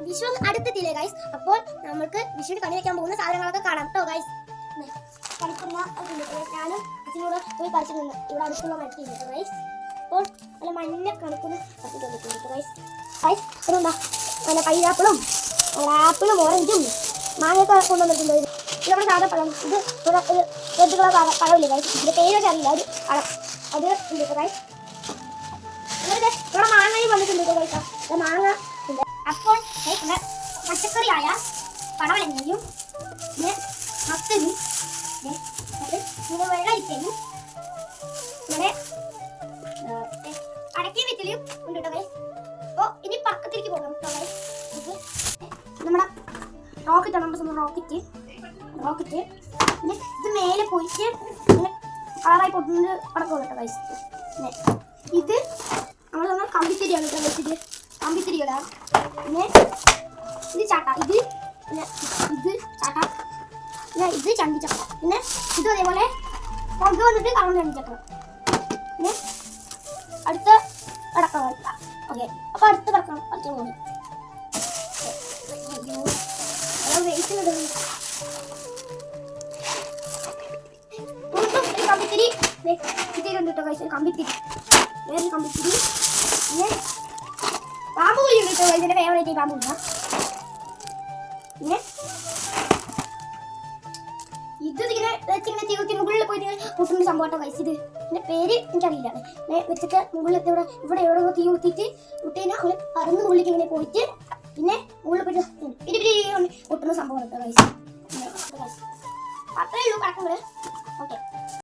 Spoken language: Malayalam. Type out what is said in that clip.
വിഷു അടുത്തെത്തിയില്ലേ ഗൈസ്? അപ്പോൾ നമുക്ക് വിഷുവിന് കണി വെക്കാൻ പോകുന്ന സാധനങ്ങളൊക്കെ കാണാം കേട്ടോ ഗൈസ്. കളിക്കുന്ന ഞാനും അച്ഛനോട് പോയി കളിച്ചിട്ടുണ്ട് ഇവിടെ അടുത്തുള്ള മരത്തില്ല ഗൈസ്. അപ്പോൾ നല്ല മഞ്ഞ കണക്കുന്ന ഗൈസ്. ഗൈസ് ഇതുണ്ടാ നല്ല പൈനാപ്പിളും ആപ്പിളും ഓറഞ്ചും മാങ്ങയൊക്കെ കൊണ്ടുവന്നിട്ടുണ്ട്. ഇത് നമ്മുടെ സാധാ പഴം. ഇത് റെഡ് കളർ പഴമില്ലേ ഗൈസ്? ഇതിന്റെ പേരൊക്കെ അറിയില്ല. ഒരു പഴം അത് ഉണ്ട് ഗൈസ്. ഇവിടെ മാങ്ങയും വന്നിട്ടുണ്ട് ഗൈസ്. മാങ്ങ ഉണ്ട്. അപ്പോൾ പച്ചക്കറിയായ പടവലങ്ങയും പിന്നെ മത്തനും പിന്നെ വെള്ളരിക്കയും ഇവിടെ അടക്കയും വെറ്റിലും ഉണ്ട് കേട്ടോ ഗൈസ്. അപ്പോൾ ഇനി പക്കത്തിലേക്ക് പോകാം കേട്ടോ ഗൈസ്. നമ്മുടെ റോക്കറ്റാണ് നമ്മുടെ സ്വന്തം റോക്കറ്റ്. പിന്നെ ഇത് മേലെ പോയിട്ട് ഇങ്ങനെ കളറായി പൊട്ടുന്നത് അടക്കം കേട്ടോ ഗൈസ്. പിന്നെ ഇത് നമ്മുടെ സ്വന്തം കമ്പിത്തിരിയാണ് കേട്ടോ ഗൈസ്. ഇത് കമ്പിത്തിരികള. പിന്നെ ഇത് ചാട്ട. പിന്നെ ഇത് ചാട്ട. പിന്നെ ഇത് ചണ്ടിച്ചക്ക. പിന്നെ ഇത് അതേപോലെ പുറത്ത് വന്നിട്ട് കാണാൻ ചണ്ടിച്ചക്ക. പിന്നെ അടുത്ത കടക്കം കളിക്കാം. ഓക്കെ, അപ്പൊ അടുത്ത കടക്കം കളിക്കാൻ പോകുന്നത് കമ്പിത്തിരി ഉണ്ട് കേട്ടോ കഴിച്ചു. കമ്പിത്തിരി വേറെ കമ്പിത്തിരി. പിന്നെ പാമ്പ് പുളി ഉണ്ട് കേട്ടോ. ഇതിന്റെ ഫേവറേറ്റ് പാമ്പ് പുളിയ. പിന്നെ ഇത് ഇങ്ങനെ വെച്ചിങ്ങനെ തീർത്തി മുകളിൽ പോയിട്ട് പൊട്ടുന്ന സംഭവം കേട്ടോ കഴിച്ചു. ഇത് ഇതിന്റെ പേര് എനിക്കറിയില്ല. വെച്ചിട്ട് മുകളിൽ ഇവിടെ എവിടെ തീ കുത്തിയിട്ട് വിട്ടുകഴിഞ്ഞാൽ അവര് പറന്ന് മുകളിലേക്ക് ഇങ്ങനെ പോയിട്ട് പിന്നെ മുകളിൽ പോയിട്ട് പൊട്ടുന്ന സംഭവം കേട്ടോ കഴിച്ചു. അത്രയേ ഉള്ളൂ കണക്കുകൾ. ഓക്കെ.